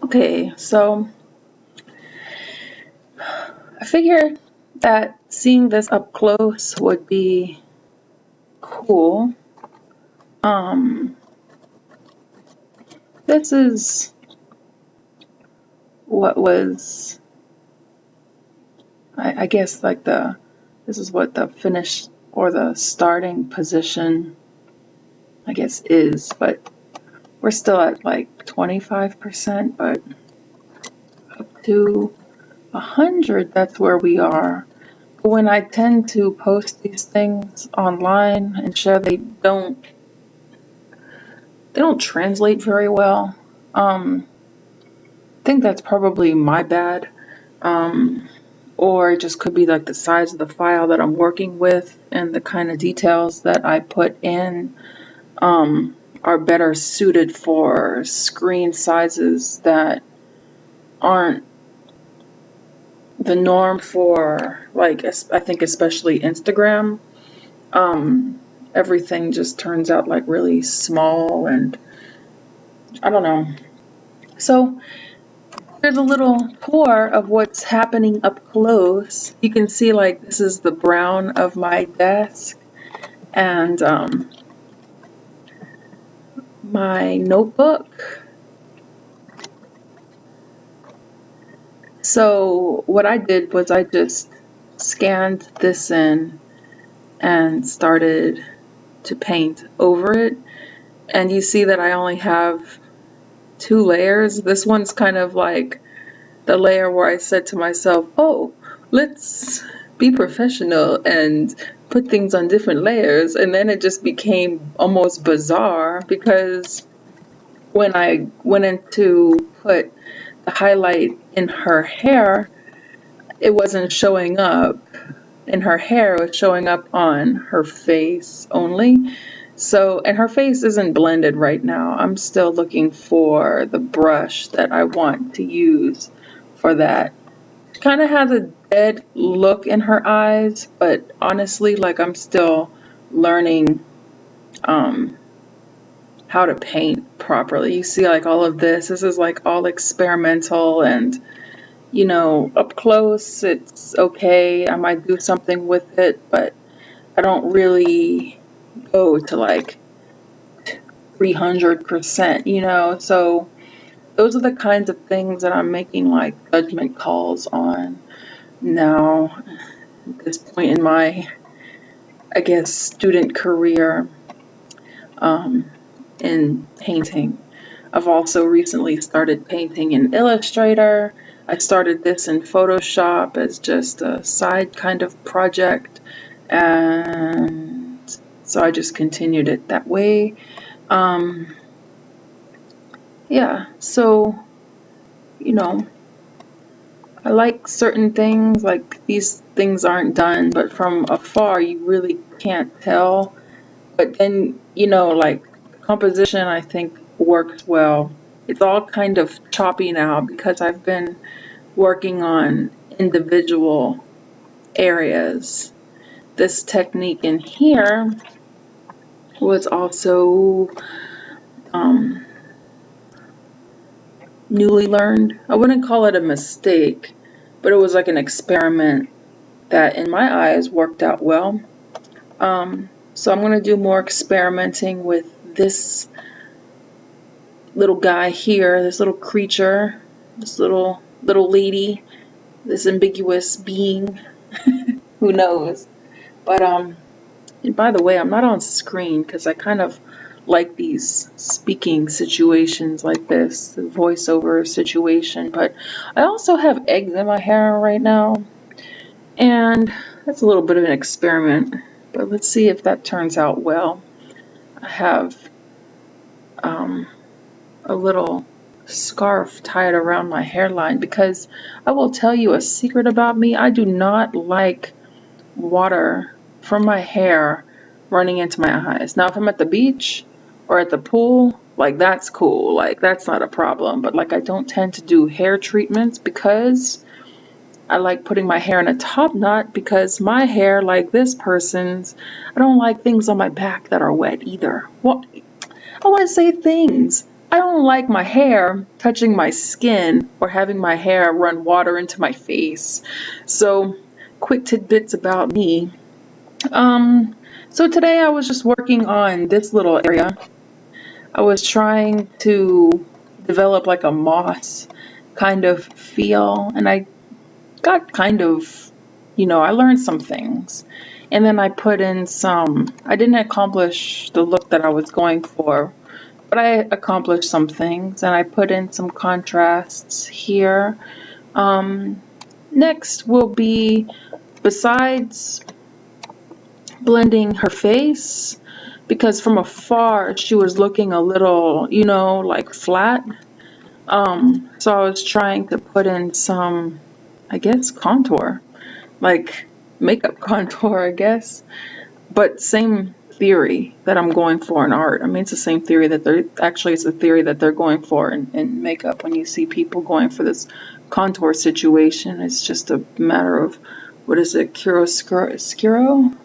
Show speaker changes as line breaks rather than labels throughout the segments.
Okay, so I figured that seeing this up close would be cool. Um, this is what was, I guess, like this is what the finish or the starting position, I guess, is, but we're still at like 25%, but up to 100, that's where we are. When I tend to post these things online and share, they don't translate very well. I think that's probably my bad. Um, or it just could be like the size of the file that I'm working with and the kind of details that I put in are better suited for screen sizes that aren't the norm for, like, I think especially Instagram. Um, Everything just turns out like really small, and I don't know. So here's a little tour of what's happening up close. You can see, like, this is the brown of my desk, and my notebook. So what I did was I just scanned this in and started to paint over it. And you see that I only have two layers. This one's kind of like the layer where I said to myself, oh, let's be professional and put things on different layers. And then it just became almost bizarre because when I went in to put the highlight in her hair, it wasn't showing up in her hair, it was showing up on her face only. So, and her face isn't blended right now. I'm still looking for the brush that I want to use for that. She kind of has a dead look in her eyes, but honestly, like, I'm still learning um, how to paint properly. You see, like, all of this is like all experimental, and up close, it's okay. I might do something with it, but I don't really go to like 300%. So those are the kinds of things that I'm making like judgment calls on now at this point in my, I guess, student career um, in painting. I've also recently started painting in Illustrator. I started this in Photoshop as just a side kind of project, and so I just continued it that way. Um, yeah, so, you know, I like certain things, like these things aren't done, but from afar you really can't tell. But then, like, composition, I think, works well. It's all kind of choppy now because I've been working on individual areas. This technique in here was also um, newly learned. I wouldn't call it a mistake, but it was like an experiment that, in my eyes, worked out well. So I'm going to do more experimenting with this little guy here, this little creature, this little lady, this ambiguous being. Who knows? But and by the way, I'm not on screen because I kind of like these speaking situations like this, the voiceover situation. But I also have eggs in my hair right now, and that's a little bit of an experiment. But let's see if that turns out well. I have um, a little scarf tied around my hairline because I will tell you a secret about me. I do not like water from my hair running into my eyes. Now, if I'm at the beach or at the pool, like, that's cool. Like, that's not a problem. But like, I don't tend to do hair treatments because I like putting my hair in a top knot because my hair, like this person's, I don't like things on my back that are wet either. Well, I want to say things. I don't like my hair touching my skin or having my hair run water into my face. So, quick tidbits about me. So today I was just working on this little area. I was trying to develop like a moss kind of feel, and I got kind of, I learned some things. And then I put in I didn't accomplish the look that I was going for, but I accomplished some things, and I put in some contrasts here. Next will be, besides blending her face, because from afar she was looking a little, like flat. So I was trying to put in some, I guess, contour, like makeup contour, I guess. But same theory that I'm going for in art. I mean, it's the same theory that it's a theory that they're going for in makeup. When you see people going for this contour situation, it's just a matter of, what is it, chiaroscuro?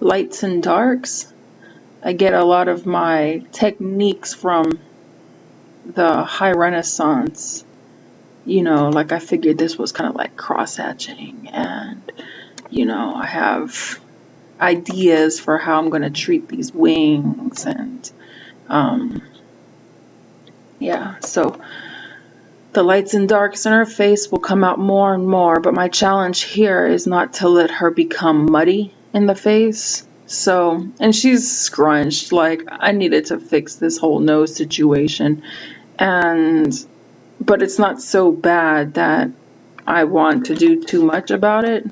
Lights and darks. I get a lot of my techniques from the High Renaissance. Like I figured this was kind of like cross-hatching, and I have ideas for how I'm going to treat these wings, and yeah, so the lights and darks in her face will come out more and more, but my challenge here is not to let her become muddy in the face. So, and she's scrunched, like I needed to fix this whole nose situation, but it's not so bad that I want to do too much about it.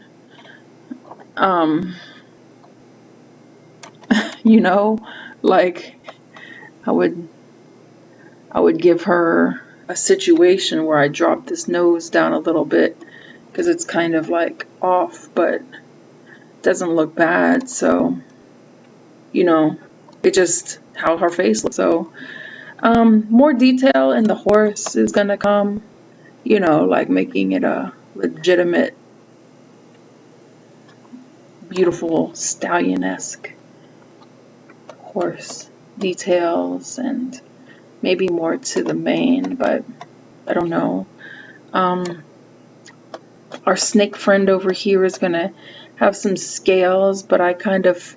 Like I would give her a situation where I drop this nose down a little bit, because it's kind of like off, but doesn't look bad. So, it just how her face looks. So, more detail in the horse is gonna come, like making it a legitimate, beautiful stallion-esque horse details, and maybe more to the mane, but I don't know. Our snake friend over here is gonna have some scales, but I kind of,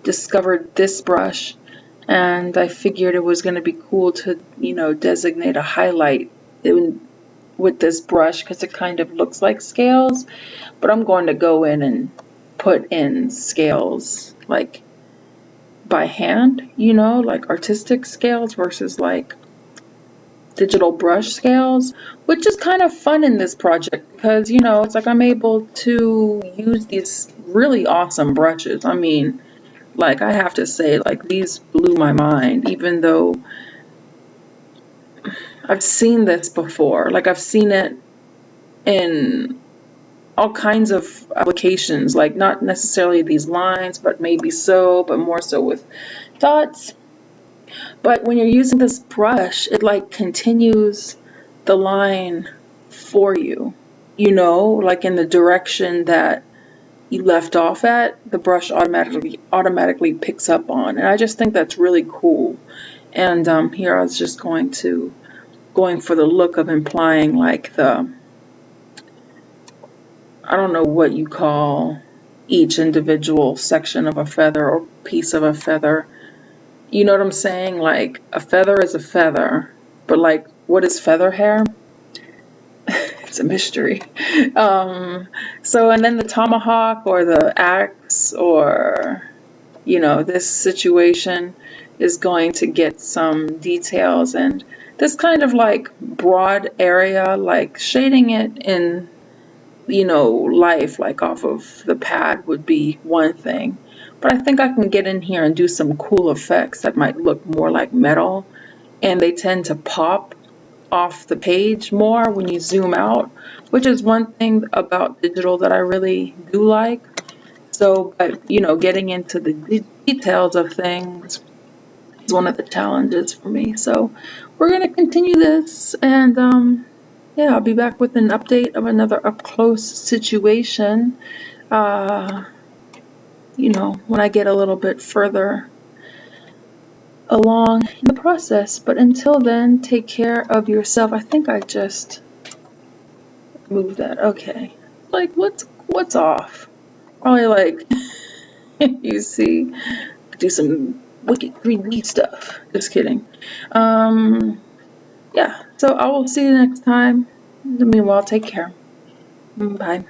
discovered this brush, and I figured it was gonna be cool to, designate a highlight with this brush, because it kind of looks like scales, but I'm going to go in and put in scales like by hand, like artistic scales versus like digital brush scales, which is kind of fun in this project, because it's like I'm able to use these really awesome brushes. I mean, like I have to say, like these blew my mind, even though I've seen this before. Like I've seen it in all kinds of applications, like not necessarily these lines, but maybe so, but more so with dots. But when you're using this brush, it like continues the line for you, like in the direction that you left off at, the brush automatically picks up on. And I just think that's really cool. And here I was just going for the look of implying like I don't know what you call each individual section of a feather or piece of a feather. You know what I'm saying? Like a feather is a feather, but like what is feather hair? It's a mystery. So, and then the tomahawk or the axe, or this situation is going to get some details, and this kind of like broad area, like shading it in life, like off of the pad, would be one thing. But I think I can get in here and do some cool effects that might look more like metal, and they tend to pop off the page more when you zoom out, which is one thing about digital that I really do like. So, but getting into the details of things is one of the challenges for me. So we're going to continue this, and yeah, I'll be back with an update of another up close situation, when I get a little bit further along in the process. But until then, take care of yourself. I think I just moved that. Okay. Like, what's off? Probably like, you see, do some wicked green weed stuff. Just kidding. Yeah. So I will see you next time. Meanwhile, take care. Bye.